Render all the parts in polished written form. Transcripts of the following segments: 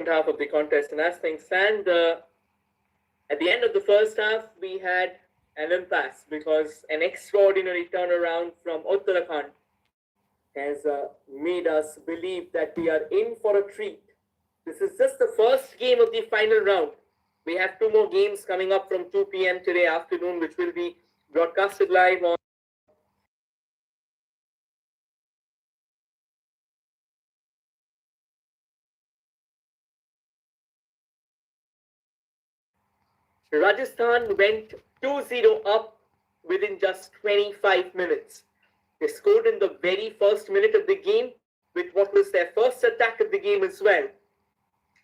half of the contest. And as things stand, at the end of the first half, we had an impasse because an extraordinary turnaround from Uttarakhand has made us believe that we are in for a treat. This is just the first game of the final round. We have two more games coming up from 2 p.m. today afternoon, which will be broadcasted live on Rajasthan went 2-0 up within just 25 minutes. They scored in the very first minute of the game with what was their first attack of the game as well,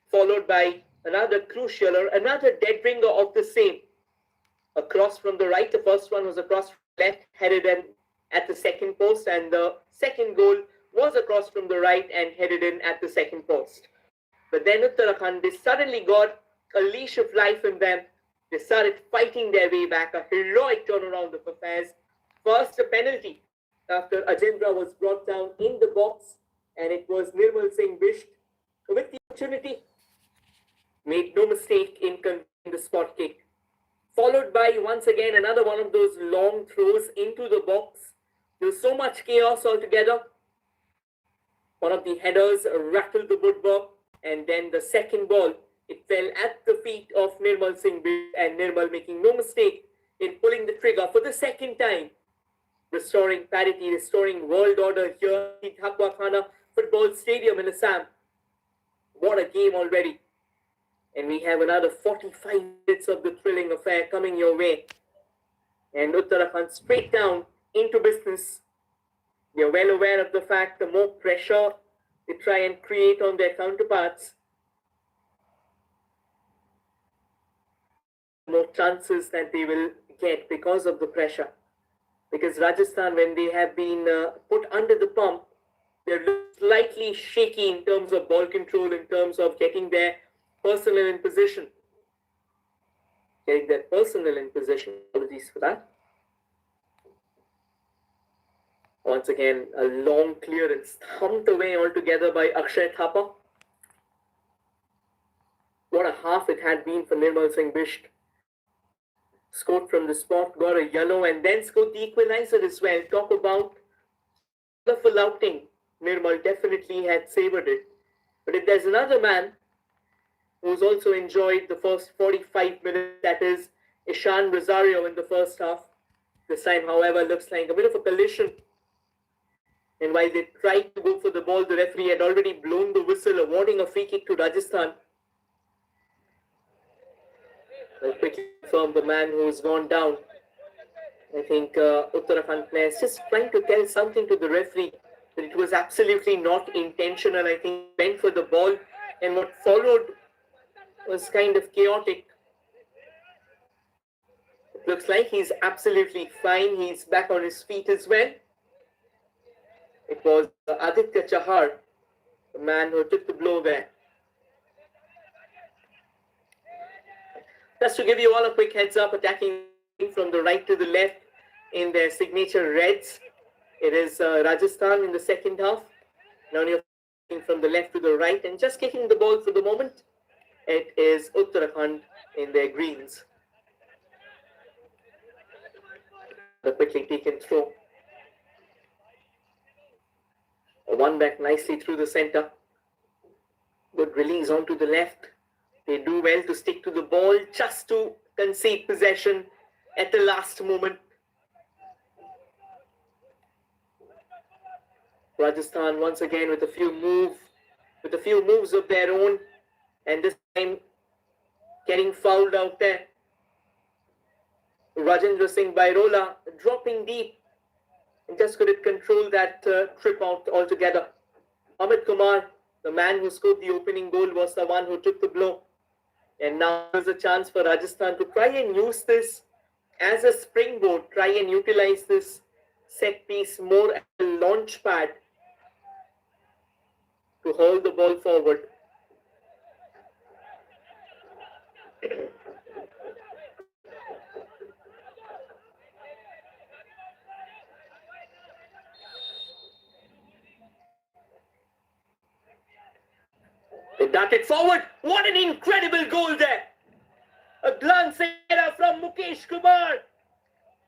followed by another crucial or another dead ringer of the same. A cross from the right, the first one was a cross from the left, headed in at the second post, and the second goal was a cross from the right and headed in at the second post. But then Uttarakhand, they suddenly got a leash of life in them. They started fighting their way back, a heroic turnaround of affairs. First, a penalty after Ajendra was brought down in the box, and it was Nirmal Singh Bisht with the opportunity. Made no mistake in converting the spot kick. Followed by, once again, another one of those long throws into the box. There was so much chaos altogether. One of the headers rattled the woodwork, and then the second ball, it fell at the feet of Nirmal Singh Bisht, and Nirmal making no mistake in pulling the trigger for the second time, restoring parity, restoring world order here at Thakwa Khana Football Stadium in Assam. What a game already. And we have another 45 minutes of the thrilling affair coming your way. And Uttarakhand straight down into business. They are well aware of the fact the more pressure they try and create on their counterparts, the more chances that they will get because of the pressure. Because Rajasthan, when they have been put under the pump, they're slightly shaky in terms of ball control, in terms of getting their personnel in position. Apologies for that. Once again, a long clearance thumped away altogether by Akshay Thapa. What a half it had been for Nirmal Singh Bisht. Scored from the spot, got a yellow, and then scored the equalizer as well. Talk about wonderful outing. Nirmal definitely had savoured it. But if there's another man who's also enjoyed the first 45 minutes, that is Ishan Rosario in the first half. This time, however, looks like a bit of a collision. And while they tried to go for the ball, the referee had already blown the whistle, awarding a free kick to Rajasthan. I'll quickly confirm the man who's gone down. I think Uttarakhand players just trying to tell something to the referee that it was absolutely not intentional. I think he went for the ball, and what followed was kind of chaotic. It looks like he's absolutely fine. He's back on his feet as well. It was Aditya Chahar, the man who took the blow there. Just to give you all a quick heads up, attacking from the right to the left in their signature reds, it is Rajasthan in the second half. Now you're from the left to the right and just kicking the ball for the moment. It is Uttarakhand in their greens. The quickly taken throw. One back nicely through the center. Good release onto the left. They do well to stick to the ball just to concede possession at the last moment. Rajasthan once again with a few moves of their own, and this time getting fouled out there. Rajendra Singh Bairola dropping deep and just couldn't control that trip out altogether. Amit Kumar, the man who scored the opening goal, was the one who took the blow. And now there's a chance for Rajasthan to try and use this as a springboard, try and utilize this set piece more as a launch pad to hold the ball forward. It Darted forward. What an incredible goal there. A glancing error from Mukesh Kumar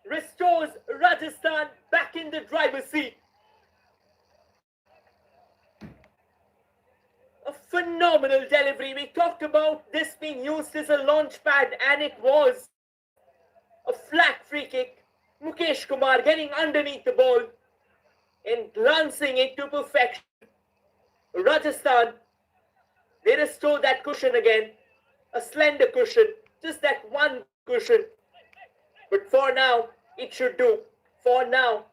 restores Rajasthan back in the driver's seat. A phenomenal delivery. We talked about this being used as a launch pad, and it was a flat free kick. Mukesh Kumar getting underneath the ball and glancing it to perfection. Rajasthan, they restore that cushion again. A slender cushion, just that one cushion. But for now, it should do. For now,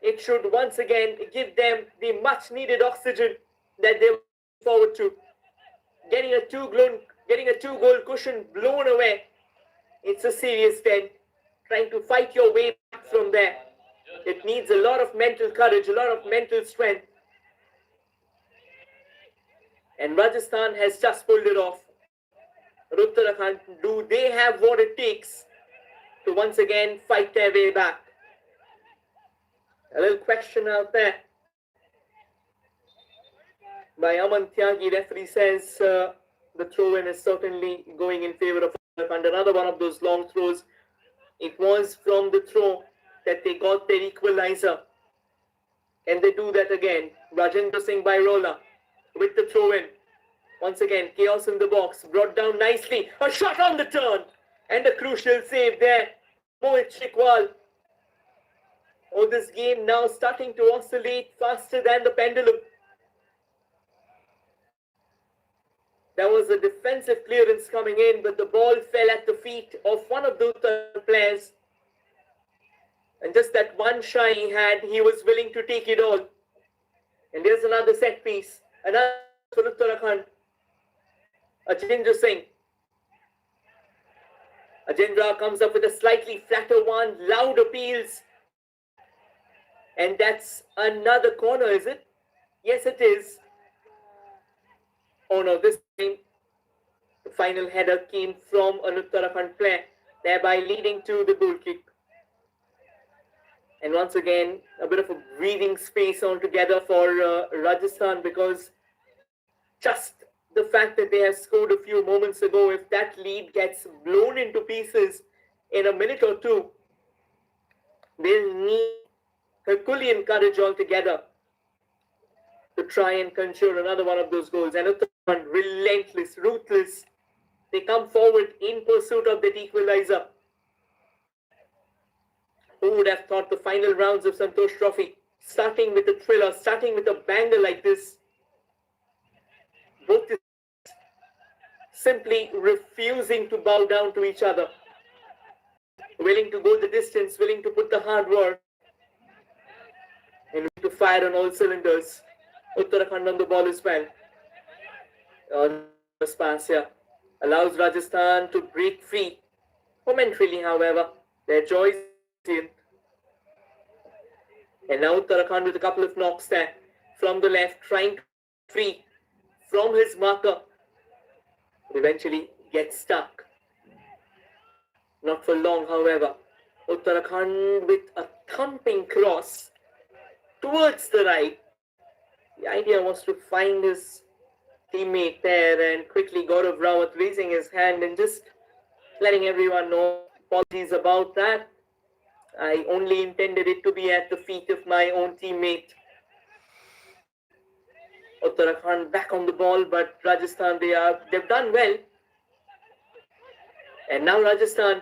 it should once again give them the much needed oxygen that they look forward to. Getting a two-goal cushion blown away. It's a serious dent. Trying to fight your way back from there. It needs a lot of mental courage, a lot of mental strength. And Rajasthan has just pulled it off. Uttarakhand, do they have what it takes to once again fight their way back? A little question out there by Aman Tyagi. Referee says the throw-in is certainly going in favor of Uttarakhand. Another one of those long throws. It was from the throw that they got their equalizer. And they do that again. Rajendra Singh Bairola with the throw-in. Once again, chaos in the box. Brought down nicely. A shot on the turn. And a crucial save there. Mohit Shikwal. Oh, this game now starting to oscillate faster than the pendulum. There was a defensive clearance coming in, but the ball fell at the feet of one of the Uttarakhand players. And just that one shy he had, he was willing to take it all. And there's another set piece. Another for Uttarakhand. Rajendra Singh. Rajendra comes up with a slightly flatter one. Loud appeals. And that's another corner, is it? Yes, it is. Oh no, this time the final header came from an Uttarakhand player, thereby leading to the goal kick. And once again, a bit of a breathing space altogether for Rajasthan, because just the fact that they have scored a few moments ago, if that lead gets blown into pieces in a minute or two, they'll need Herculean courage altogether to try and conjure another one of those goals. And Uttarakhand, relentless, ruthless. They come forward in pursuit of that equalizer. Who would have thought the final rounds of Santosh Trophy, starting with a thriller, starting with a banger like this, both simply refusing to bow down to each other, willing to go the distance, willing to put the hard work, and to fire on all cylinders. Uttarakhand on the ball as well. Spasya allows Rajasthan to break free. Momentarily, however, their joy is in. And now Uttarakhand with a couple of knocks there from the left, trying to free from his marker. But eventually gets stuck. Not for long, however. Uttarakhand with a thumping cross towards the right. The idea was to find his teammate there, and quickly Gaurav Rawat raising his hand and just letting everyone know, apologies about that. I only intended it to be at the feet of my own teammate. Uttarakhand back on the ball, but Rajasthan, they've done well. And now Rajasthan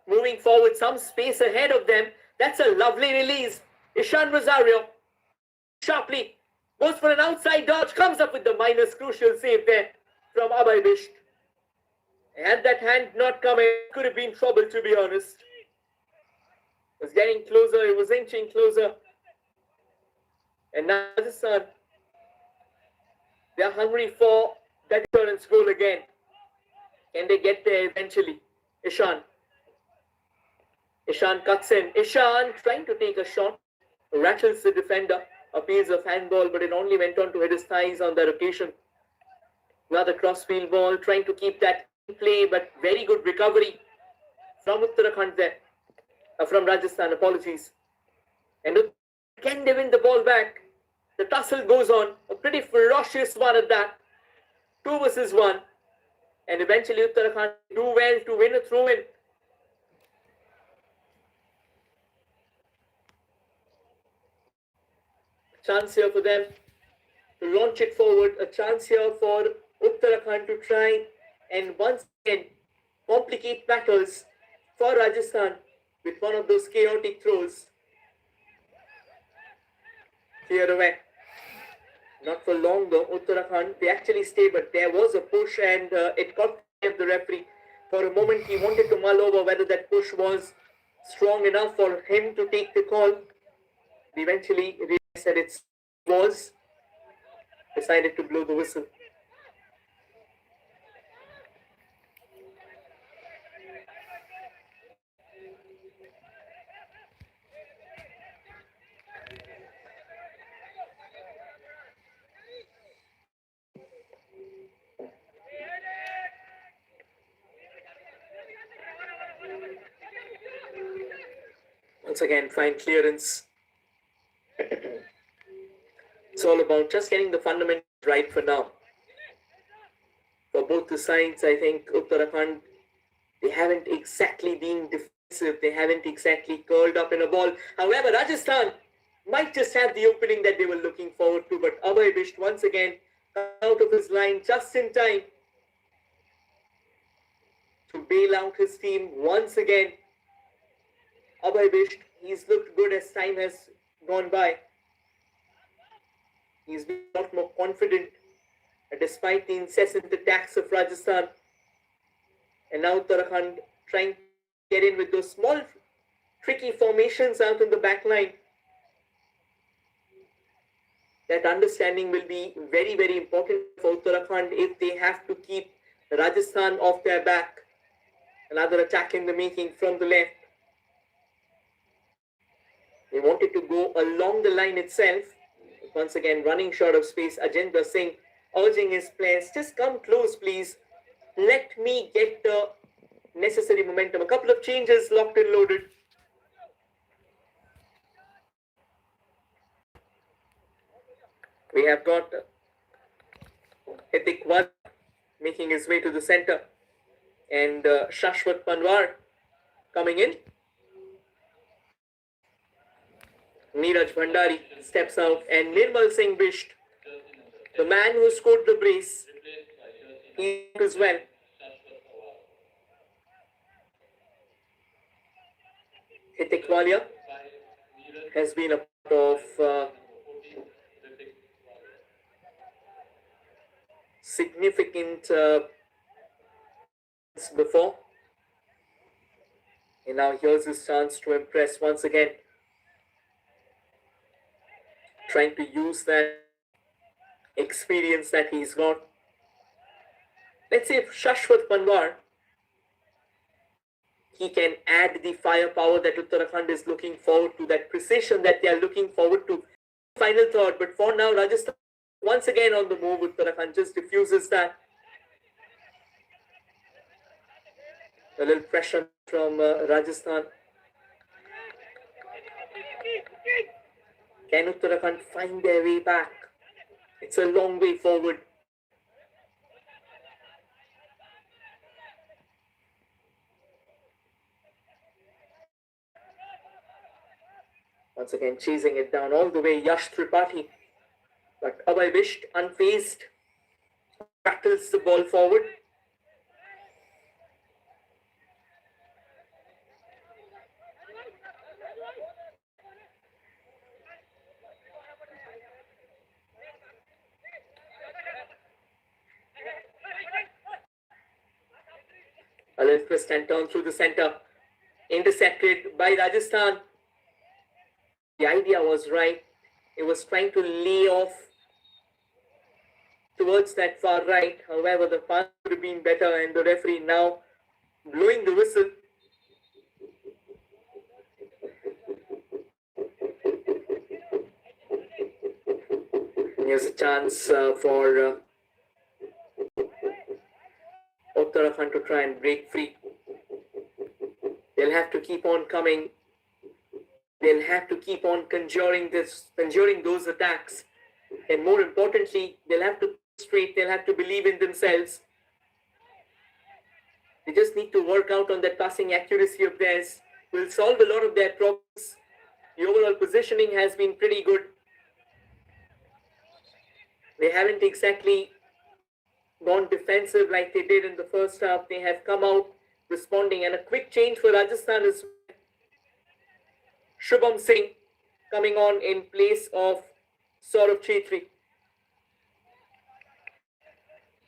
moving forward, some space ahead of them. That's a lovely release. Ishan Rosario sharply goes for an outside dodge, comes up with the minus crucial save there from Abhay Bisht. Had that hand not come, it could have been trouble, to be honest. It was getting closer, it was inching closer. And now Rajasthan, they're hungry for that insurance goal again. Can they get there eventually? Ishan cuts in. Ishan trying to take a shot, rattles the defender. Appeals of handball, but it only went on to hit his thighs on that occasion. Another crossfield ball, trying to keep that in play, but very good recovery from Uttarakhand there. From Rajasthan, apologies. And can they win the ball back? The tussle goes on, a pretty ferocious one at that. 2 versus 1. And eventually Uttarakhand do well to win a throw-in. Chance here for them to launch it forward. A chance here for Uttarakhand to try and once again complicate matters for Rajasthan with one of those chaotic throws. Clear away. Not for long though. Uttarakhand, they actually stayed, but there was a push and it caught the referee. For a moment he wanted to mull over whether that push was strong enough for him to take the call. He eventually realized that it was, decided to blow the whistle. Once again, fine clearance. It's all about just getting the fundamentals right for now. For both the sides, I think Uttarakhand, they haven't exactly been defensive. They haven't exactly curled up in a ball. However, Rajasthan might just have the opening that they were looking forward to. But Abhay Bisht once again out of his line just in time to bail out his team once again. Abhay Bisht, he's looked good as time has gone by. He's been a lot more confident despite the incessant attacks of Rajasthan. And now Uttarakhand trying to get in with those small tricky formations out in the back line. That understanding will be very, very important for Uttarakhand if they have to keep Rajasthan off their back. Another attack in the making from the left. They wanted to go along the line itself. Once again, running short of space. Ajendra Singh urging his players, just come close, please. Let me get the necessary momentum. A couple of changes locked and loaded. We have got equalizer making his way to the center. And Shashwat Panwar coming in. Neeraj Bhandari steps out and Nirmal Singh Bisht, the man who scored the brace, he as well. Equalizer has been a part of significant before. And now here's his chance to impress once again. Trying to use that experience that he's got. Let's see if Shashwat Panwar, he can add the firepower that Uttarakhand is looking forward to, that precision that they are looking forward to. Final thought, but for now, Rajasthan once again on the move. Uttarakhand just diffuses that. A little pressure from Rajasthan. Can Uttarakhand find their way back? It's a long way forward. Once again, chasing it down all the way, Yash Tripathi. But Abhay Bisht, unfazed, rattles the ball forward. A little twist and turn through the center. Intercepted by Rajasthan. The idea was right. It was trying to lay off towards that far right. However, the pass would have been better, and the referee now blowing the whistle. Here's a chance for Uttarakhand to try and break free. They'll have to keep on coming. They'll have to keep on conjuring those attacks. And more importantly, they'll have to straight. They'll have to believe in themselves. They just need to work out on that passing accuracy of theirs. Will solve a lot of their problems. The overall positioning has been pretty good. They haven't exactly gone defensive like they did in the first half. They have come out responding, and a quick change for Rajasthan is Shubham Singh coming on in place of Saurav Chetri.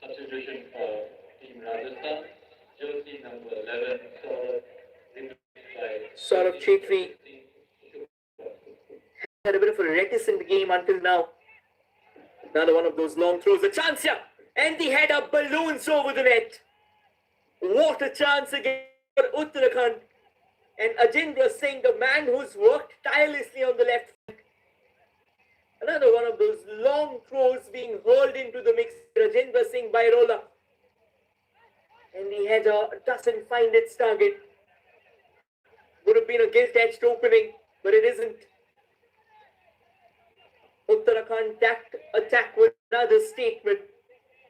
Substitution for Team Rajasthan, jersey number 11, Saurav Chetri had a bit of a reticent game until now. Another one of those long throws, a chance here, and the header balloons over the net. What a chance again for Uttarakhand. And Ajindra Singh, the man who's worked tirelessly on the left flank. Another one of those long throws being hurled into the mix. Rajendra Singh Bairola. And the header doesn't find its target. Would have been a gilt-edged opening, but it isn't. Uttarakhand attack with another statement.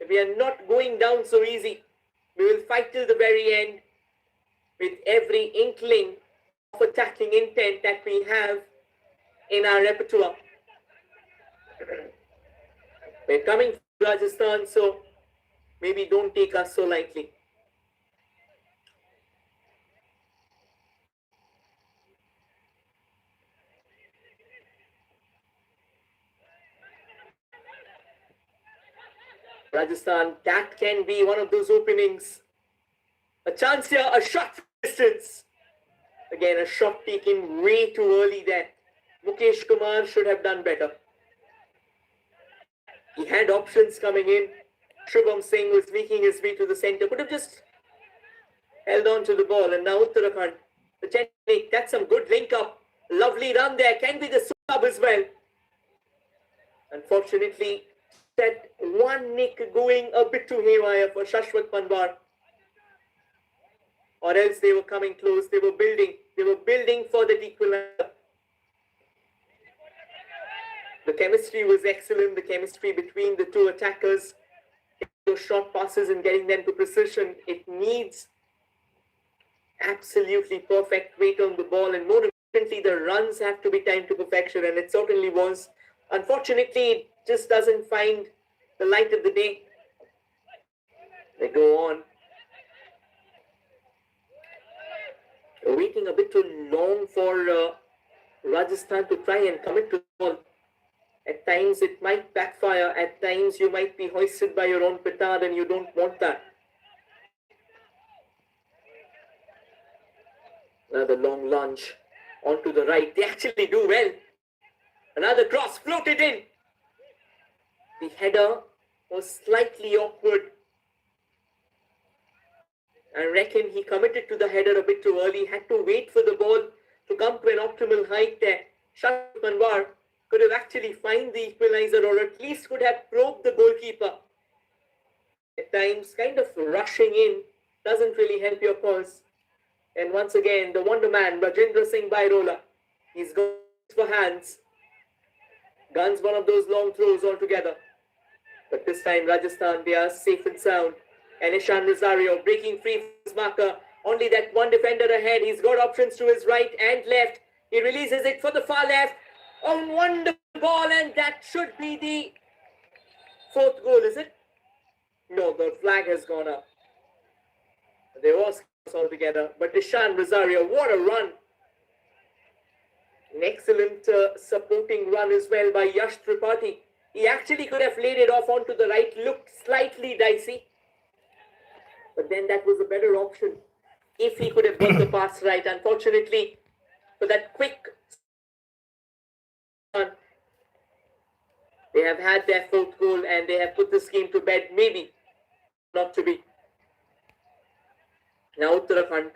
We are not going down so easy. We will fight till the very end with every inkling of attacking intent that we have in our repertoire. We're coming to Rajasthan, so maybe don't take us so lightly. Rajasthan, that can be one of those openings. A chance here, a shot from distance. Again, a shot taken way too early there. Mukesh Kumar should have done better. He had options coming in. Shubham Singh was making his way to the centre. Could have just held on to the ball. And now Uttarakhand, the technique, that's some good link up. Lovely run there. Can be the sub as well. Unfortunately, that one nick going a bit too haywire for Shashwat Panwar. Or else they were coming close. They were building for the equalizer. The chemistry was excellent. The chemistry between the two attackers. Those short passes and getting them to precision. It needs absolutely perfect weight on the ball. And more importantly, the runs have to be timed to perfection. And it certainly was. Unfortunately, it just doesn't find the light of the day. They go on. Waiting a bit too long for Rajasthan to try and commit to the ball. At times it might backfire. At times you might be hoisted by your own petard and you don't want that. Another long lunge onto the right. They actually do well. Another cross floated in. The header was slightly awkward. I reckon he committed to the header a bit too early. Had to wait for the ball to come to an optimal height there. Shashwat Panwar could have actually found the equalizer, or at least could have probed the goalkeeper. At times, kind of rushing in doesn't really help your cause. And once again, the wonder man, Rajendra Singh Bairola. He's gone for hands. Guns one of those long throws altogether. But this time, Rajasthan, they are safe and sound. And Ishan Rosario breaking free from his marker. Only that one defender ahead. He's got options to his right and left. He releases it for the far left. A wonderful ball, and that should be the fourth goal, is it? No, the flag has gone up. There was altogether. But Ishan Rosario, what a run. An excellent supporting run as well by Yash Tripathi. He actually could have laid it off onto the right. Looked slightly dicey. But then that was a better option if he could have got the pass right. Unfortunately, for that quick run, they have had their fourth goal and they have put this game to bed. Maybe not to be. Now Uttarakhand,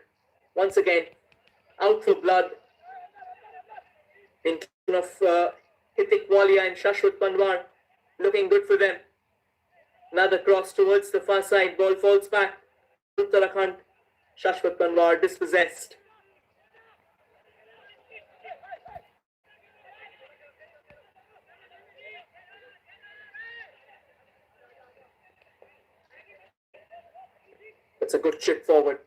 once again, out for blood. In terms of Hithik Walia and Shashwat Panwar, looking good for them. Another cross towards the far side. Ball falls back. Uttarakhand, Shashwat Panwar dispossessed. It's a good chip forward.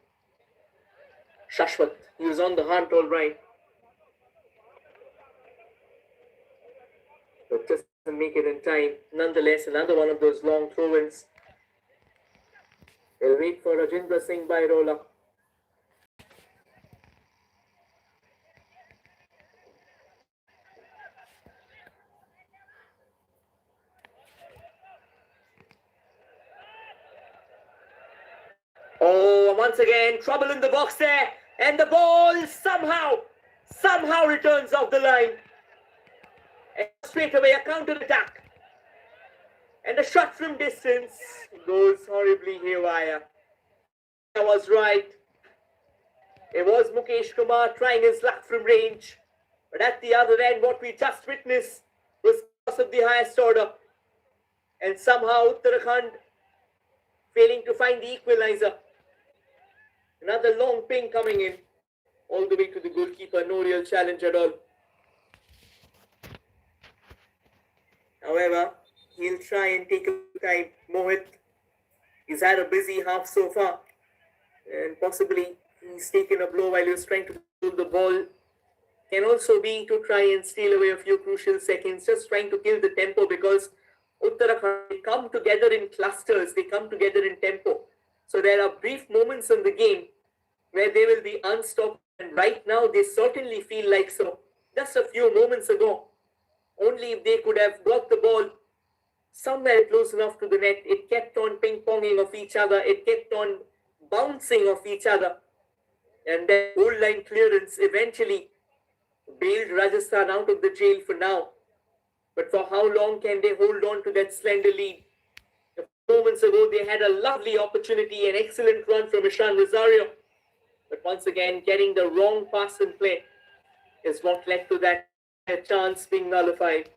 Shashwat, he was on the hunt all right. But just doesn't make it in time. Nonetheless, another one of those long throw-ins. They'll wait for Rajendra Singh by roller. Oh, once again, trouble in the box there. And the ball somehow returns off the line. And straight away a counter attack. And a shot from distance goes horribly haywire. I was right. It was Mukesh Kumar trying his luck from range. But at the other end, what we just witnessed was cross of the highest order. And somehow Uttarakhand failing to find the equalizer. Another long ping coming in. All the way to the goalkeeper. No real challenge at all. However, he'll try and take a time. Mohit, he's had a busy half so far. And possibly he's taken a blow while he was trying to pull the ball. Can also be to try and steal away a few crucial seconds. Just trying to kill the tempo because Uttarakhand, they come together in clusters. They come together in tempo. So there are brief moments in the game where they will be unstoppable. And right now they certainly feel like so. Just a few moments ago, only if they could have got the ball somewhere close enough to the net, it kept on ping-ponging of each other. It kept on bouncing off each other. And then goal line clearance eventually bailed Rajasthan out of the jail for now. But for how long can they hold on to that slender lead? A few moments ago, they had a lovely opportunity, an excellent run from Ishan Rosario. But once again, getting the wrong pass in play is what led to that chance being nullified.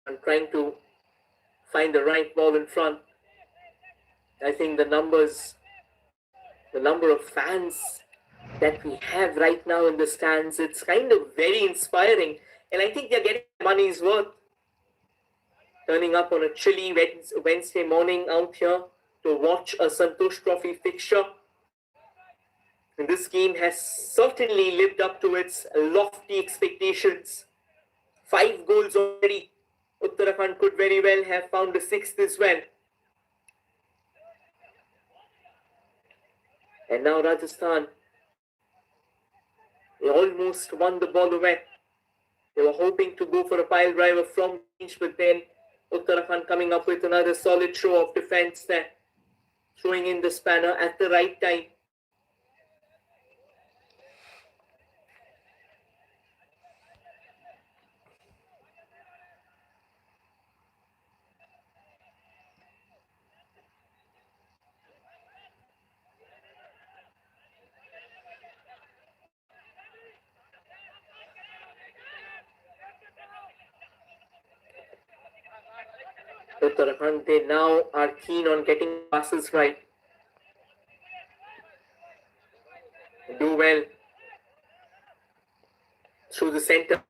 I'm trying to find the right ball in front. I think the number of fans that we have right now in the stands, it's kind of very inspiring. And I think they're getting money's worth. Turning up on a chilly Wednesday morning out here to watch a Santosh Trophy fixture. And this game has certainly lived up to its lofty expectations. 5 goals already. Uttarakhand could very well have found a 6th as well. And now Rajasthan, they almost won the ball away. They were hoping to go for a pile driver from range, but then Uttarakhand coming up with another solid show of defense there. Throwing in the spanner at the right time. Uttarakhand, they now are keen on getting passes right. Do well through the center.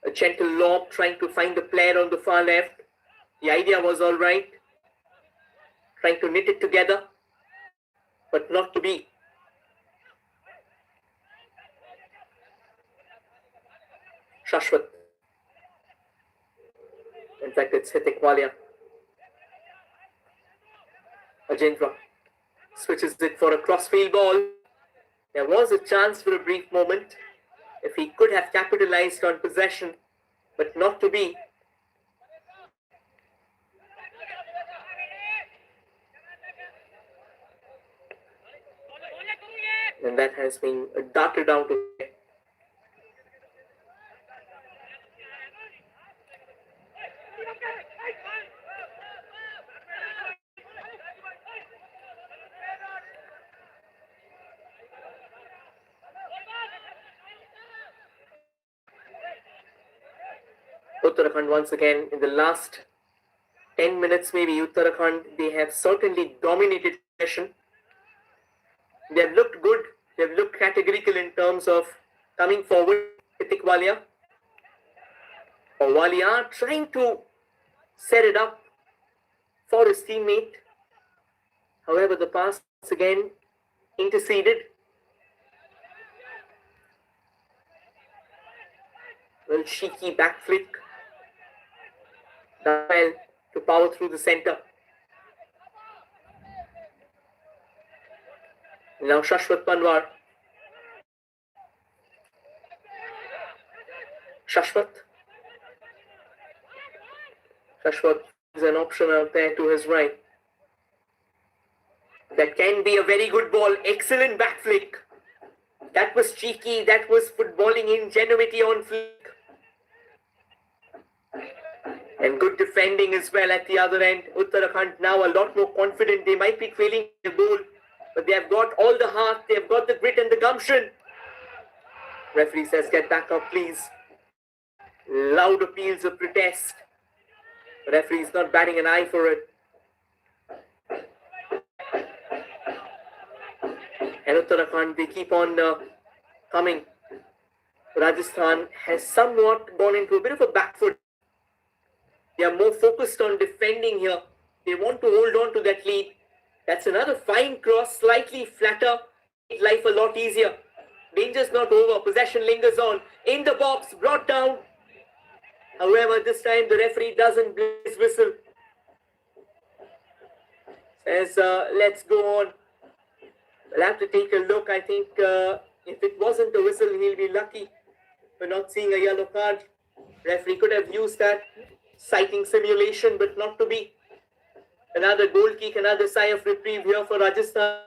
A gentle lob trying to find the player on the far left. The idea was all right. Trying to knit it together, but not to be. Shashwat. In fact, it's Hitik Walia. Ajendra switches it for a crossfield ball. There was a chance for a brief moment if he could have capitalized on possession, but not to be. And that has been darted down to Uttarakhand once again in the last 10 minutes maybe. Uttarakhand, they have certainly dominated possession. They have looked good. They have looked categorical in terms of coming forward. Hitik Walia. Walia trying to set it up for his teammate. However, the pass once again interceded. Well, cheeky back flick. Well to power through the center. Now Shashwat Panwar. Shashwat is an option out there to his right. That can be a very good ball. Excellent back flick. That was cheeky. That was footballing ingenuity on flick. And good defending as well at the other end. Uttarakhand now a lot more confident. They might be trailing the goal, but they have got all the heart. They have got the grit and the gumption. Referee says, get back up, please. Loud appeals of protest. Referee is not batting an eye for it. And Uttarakhand, they keep on coming. Rajasthan has somewhat gone into a bit of a back foot. They are more focused on defending here. They want to hold on to that lead. That's another fine cross, slightly flatter. Make life a lot easier. Danger's not over. Possession lingers on. In the box, brought down. However, this time the referee doesn't blow his whistle. Says, let's go on. We'll have to take a look. I think if it wasn't a whistle, he'll be lucky for not seeing a yellow card. Referee could have used that. Citing simulation, but not to be. Another goal kick, another sigh of reprieve here for Rajasthan.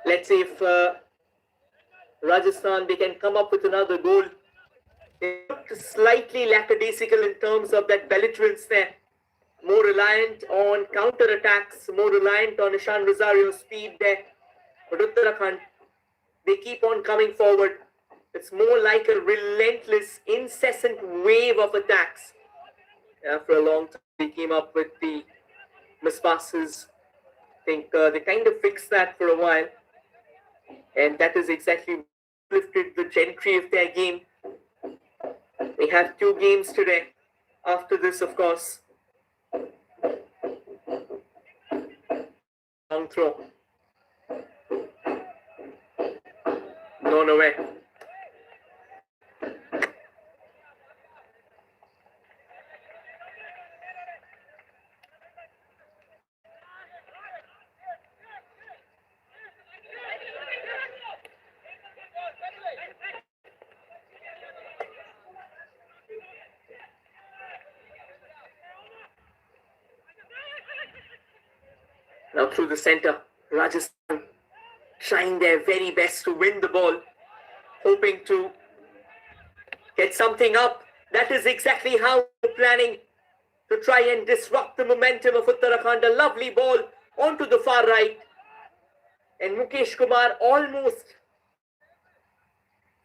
Let's see if Rajasthan, they can come up with another goal. They looked slightly lackadaisical in terms of that belligerence there. More reliant on counter-attacks, more reliant on Ishan Rosario's speed there. But Uttarakhand, they keep on coming forward. It's more like a relentless, incessant wave of attacks. After a long time, they came up with the mispasses. I think they kind of fixed that for a while. And that is exactly lifted the gentry of their game. We have 2 games today. After this, of course. Long throw. No, way. Now through the center, Rajasthan trying their very best to win the ball, hoping to get something up. That is exactly how they're planning to try and disrupt the momentum of Uttarakhand. A lovely ball onto the far right. And Mukesh Kumar almost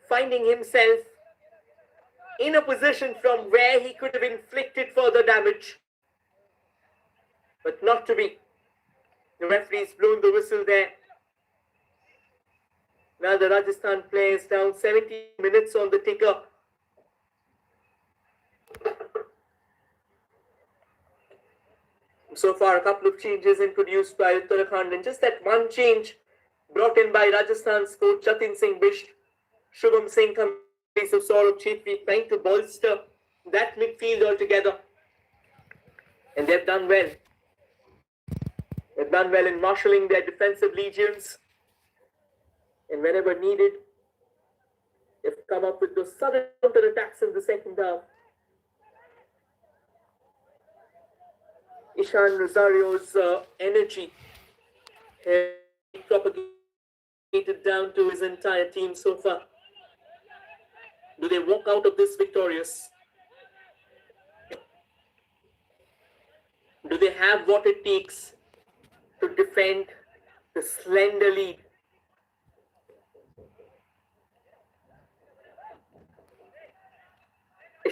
finding himself in a position from where he could have inflicted further damage. But not to be. The referee's blown the whistle there. Now the Rajasthan players down 17 minutes on the ticker. So far, a couple of changes introduced by Uttarakhand, and just that one change brought in by Rajasthan's coach Jatin Singh Bisht. Shubham Singh comes in place of Saurabh Chhetri, trying to bolster that midfield altogether. And they've done well. They've done well in marshalling their defensive legions. And whenever needed, they've come up with those sudden counter-attacks in the second half. Ishan Rosario's energy propagated down to his entire team so far. Do they walk out of this victorious? Do they have what it takes to defend the slender lead?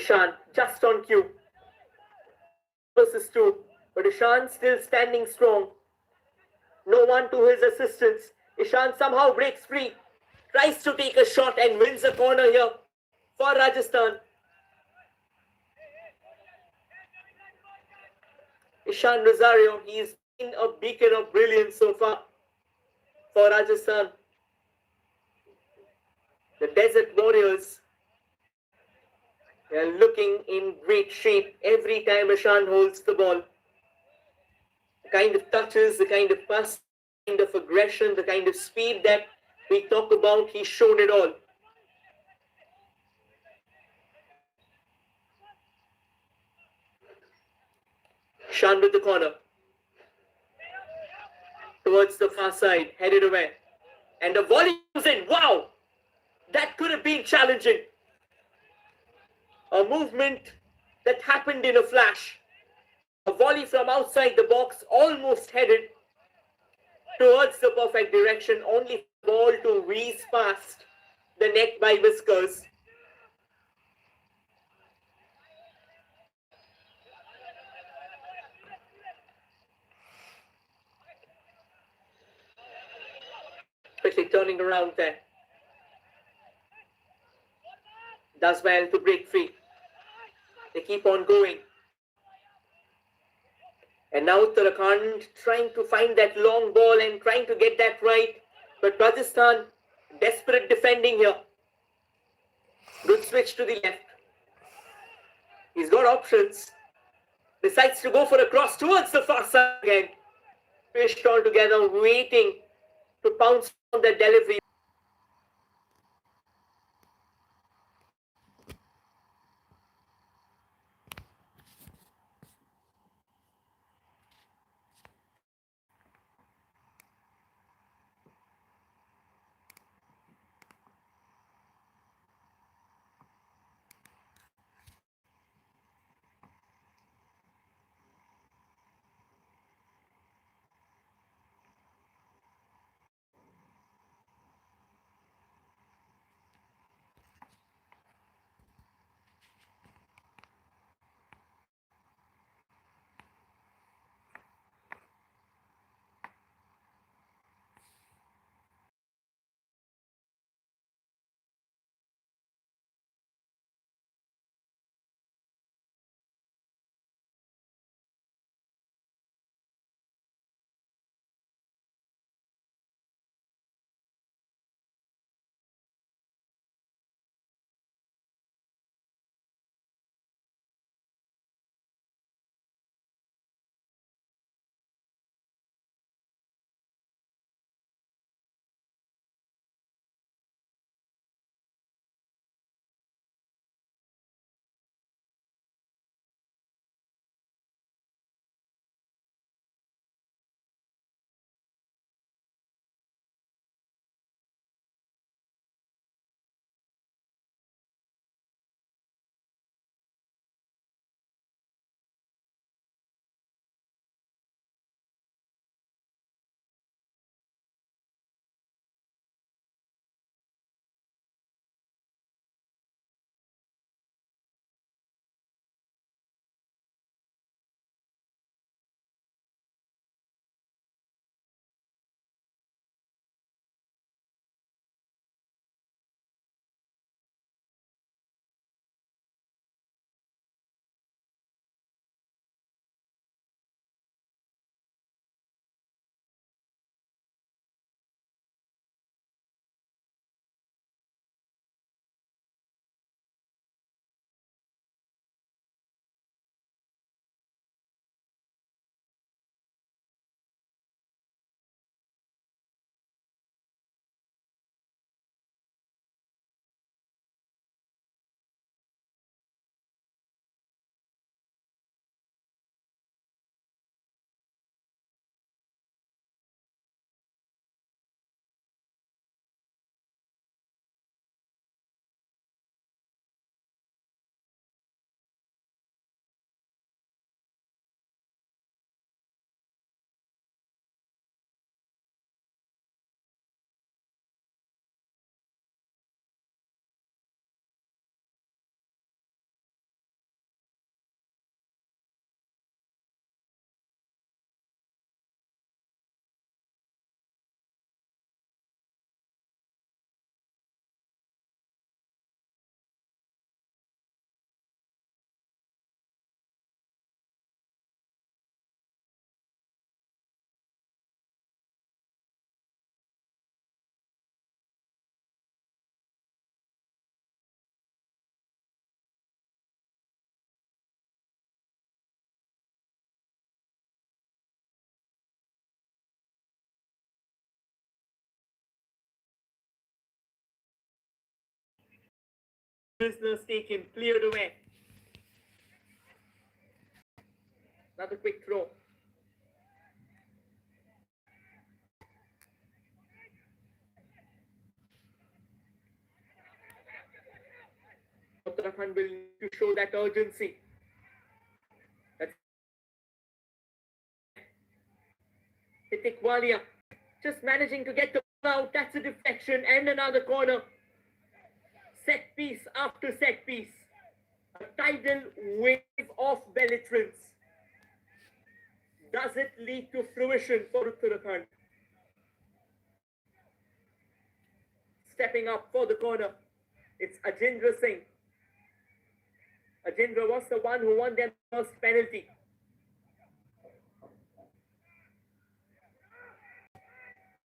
Ishan just on cue. Versus 2. But Ishan still standing strong. No one to his assistance. Ishan somehow breaks free. Tries to take a shot and wins a corner here for Rajasthan. Ishan Rosario, he's been a beacon of brilliance so far for Rajasthan. The Desert Warriors, they're looking in great shape every time Ishan holds the ball. The kind of touches, the kind of pass, the kind of aggression, the kind of speed that we talk about, he's shown it all. Ishan with the corner. Towards the far side, headed away. And the volley comes in. Wow! That could have been challenging. A movement that happened in a flash. A volley from outside the box, almost headed towards the perfect direction, only for the ball to whiz past the net by whiskers. Quickly turning around there. Does well to break free. They keep on going. And now Uttarakhand trying to find that long ball and trying to get that right. But Rajasthan, desperate defending here. Good switch to the left. He's got options. Decides to go for a cross towards the far side again. Fished all together, waiting to pounce on the delivery. Business taken, cleared away. Another quick throw. Uttarakhand will need to show that urgency. That's Equalizer just managing to get the ball out. That's a deflection and another corner. Set piece after set piece. A tidal wave of belligerence. Does it lead to fruition for Uttarakhand? Stepping up for the corner. It's Ajindra Singh. Ajindra was the one who won their first penalty.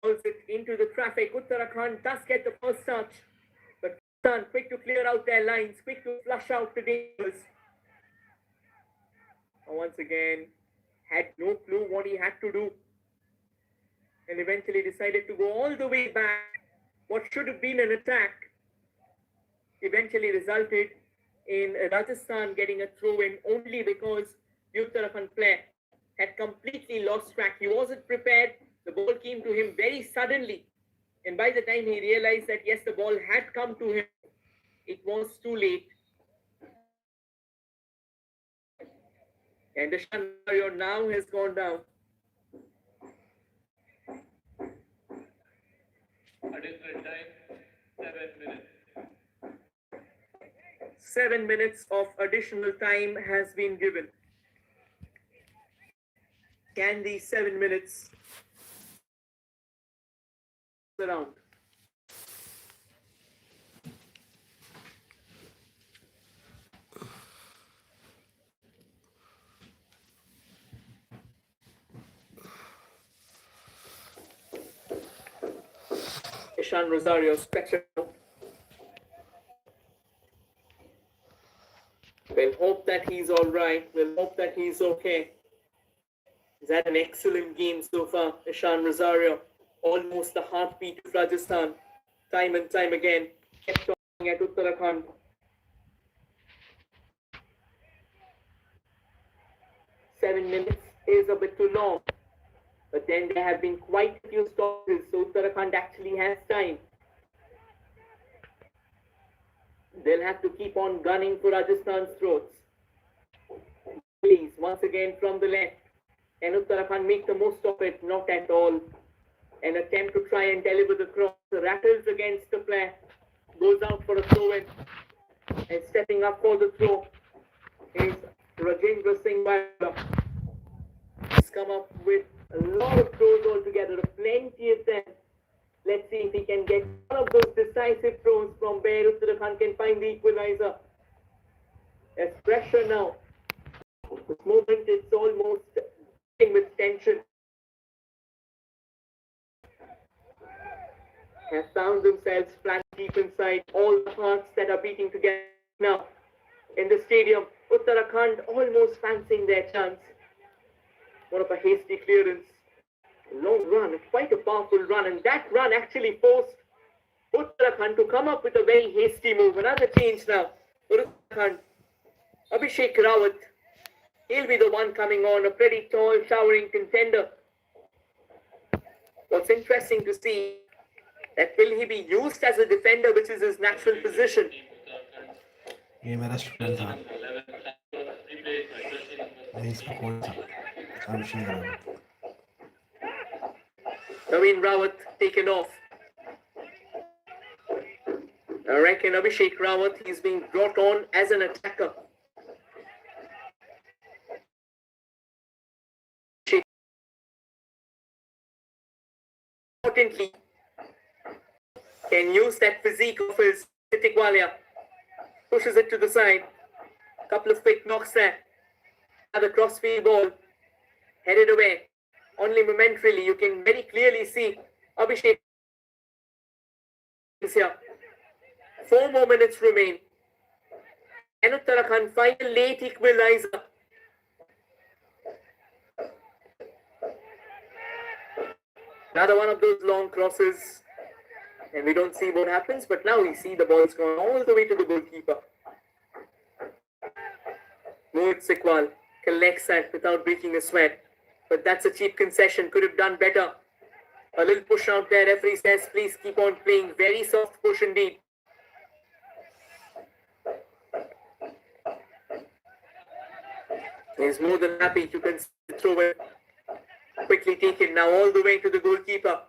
Pulls it into the traffic. Uttarakhand does get the first touch. But Rajasthan quick to clear out their lines, quick to flush out the dangers. Once again, had no clue what he had to do. And eventually decided to go all the way back. What should have been an attack eventually resulted in Rajasthan getting a throw-in only because the Uttarakhand player had completely lost track. He wasn't prepared. The ball came to him very suddenly. And by the time he realized that, yes, the ball had come to him, it was too late. And the scenario now has gone down. Additional time, 7 minutes. 7 minutes of additional time has been given. Can these 7 minutes around? Ishan Rosario stretcher. We'll hope that he's all right. We'll hope that he's okay. He's had an excellent game so far, Ishan Rosario. Almost the heartbeat of Rajasthan. Time and time again. Kept on at Uttarakhand. Seven minutes is a bit too long. But then there have been quite a few stoppages, so Uttarakhand actually has time. They'll have to keep on gunning for Rajasthan's throats. Please, once again from the left. And Uttarakhand make the most of it? Not at all. An attempt to try and deliver the cross. Rattles against the player. Goes out for a throw-in. And stepping up for the throw is Rajendra Singh. He's come up with a lot of throws altogether, plenty of them. Let's see if he can get one of those decisive throws from where Uttarakhand can find the equalizer. There's pressure now. This moment it's almost with tension. Have found themselves flat deep inside. All the hearts that are beating together now in the stadium. Uttarakhand almost fancying their chance. One of a hasty clearance. Long run, quite a powerful run, and that run actually forced Uttarakhand to come up with a very hasty move. Another change now for Uttarakhand. Abhishek Rawat, he'll be the one coming on, a pretty tall, towering contender. What's interesting to see that will he be used as a defender, which is his natural position. ये मेरा student था मैं इसका कौन था admission कराया Naveen Rawat taken off. I reckon Abhishek Rawat, he's being brought on as an attacker. Importantly, can use that physique of his Titigwalia. Pushes it to the side. Couple of quick knocks there. Another crossfield ball. Headed away. Only momentarily, you can very clearly see Abhishek is here. 4 more minutes remain. And Uttarakhand find a late equalizer. Another one of those long crosses. And we don't see what happens, but now we see the ball's gone all the way to the goalkeeper. Mohit Sikwal collects that without breaking a sweat. But that's a cheap concession. Could have done better. A little push out there. Referee says, please keep on playing. Very soft push indeed. He's more than happy to throw it. Quickly taken now all the way to the goalkeeper.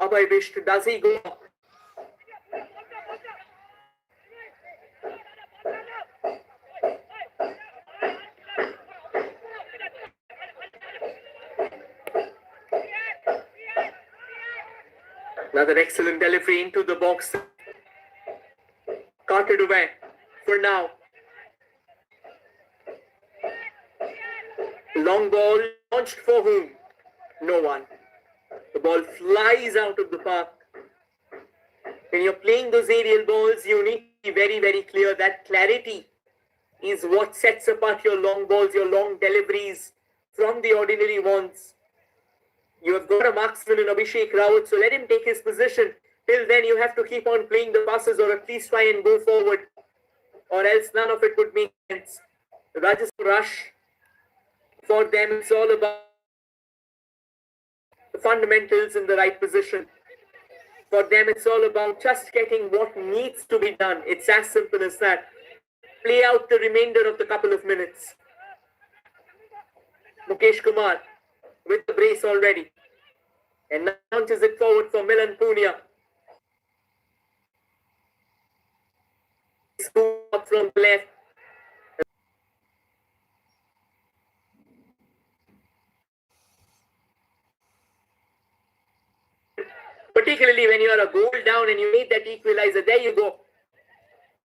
Abhay Bisht, does he go? Another excellent delivery into the box. Carted away for now. Long ball launched for whom? No one. The ball flies out of the park. When you're playing those aerial balls, you need to be very, very clear that clarity is what sets apart your long balls, your long deliveries from the ordinary ones. You have got a marksman in Abhishek Rawat, so let him take his position. Till then, you have to keep on playing the passes or at least try and go forward, or else none of it would make sense. The Rajasthan rush, for them, it's all about the fundamentals in the right position. For them, it's all about just getting what needs to be done. It's as simple as that. Play out the remainder of the couple of minutes. Mukesh Kumar with the brace already. And now launches it forward for Milan Punia. Scoop up from the left. Particularly when you are a goal down and you need that equalizer. There you go.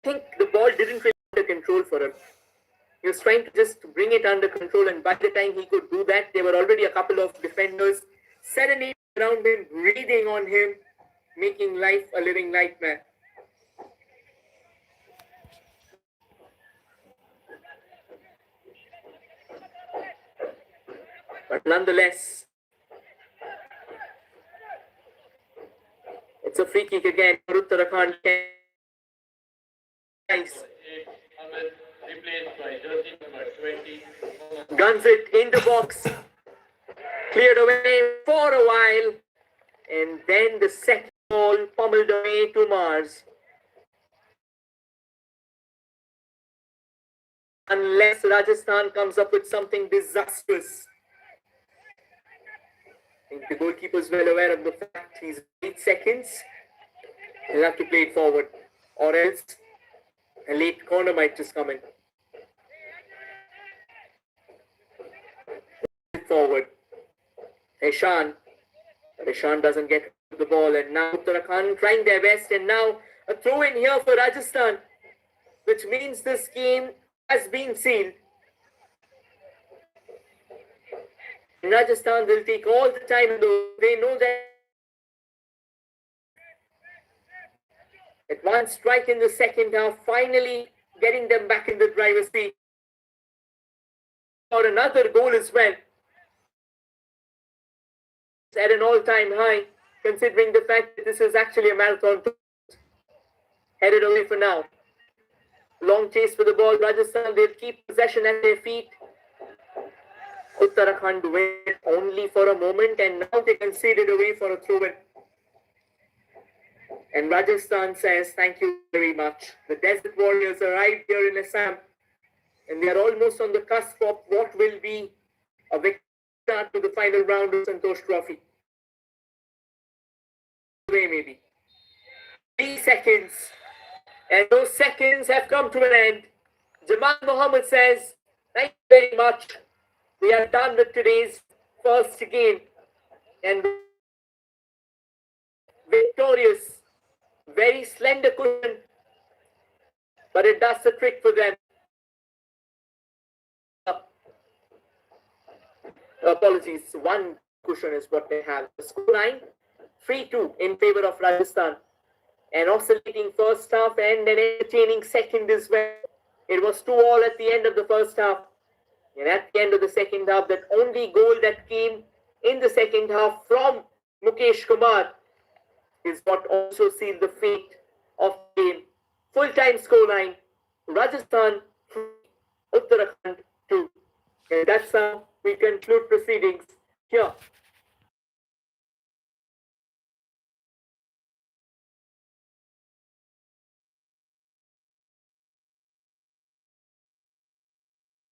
I think the ball didn't feel under control for him. He was trying to just bring it under control, and by the time he could do that, there were already a couple of defenders suddenly around him, breathing on him, making life a living nightmare. But nonetheless, it's a free kick again for Uttarakhand. Nice. Replaced by jersey number 20. Guns it in the box. Cleared away for a while. And then the second ball pummeled away to Mars. Unless Rajasthan comes up with something disastrous. I think the goalkeeper is well aware of the fact he's 8 seconds. He'll have to play it forward. Or else a late corner might just come in. Forward. Ishan doesn't get the ball, and now Uttarakhand trying their best, and now a throw in here for Rajasthan, which means this game has been sealed. Rajasthan will take all the time, though they know that at one strike in the second half, finally getting them back in the driver's seat. Or another goal as well. At an all-time high, considering the fact that this is actually a marathon. Headed away for now. Long chase for the ball. Rajasthan, they'll keep possession at their feet. Uttarakhand win only for a moment, and now they conceded away for a throw-in. And Rajasthan says, thank you very much. The Desert Warriors arrived here in Assam, and they are almost on the cusp of what will be a victory start to the final round of Santosh Trophy. Maybe 3 seconds, and those seconds have come to an end. Jamal Mohammed says, thank you very much. We are done with today's first game, and victorious. Very slender cushion, but it does the trick for them. Apologies, one cushion is what they have. The scoreline 3-2 in favor of Rajasthan. An oscillating first half and an entertaining second as well. It was 2-2 at the end of the first half. And at the end of the second half, that only goal that came in the second half from Mukesh Kumar is what also sealed the fate of the game. Full-time scoreline, Rajasthan 3, Uttarakhand 2. And that's how we conclude proceedings here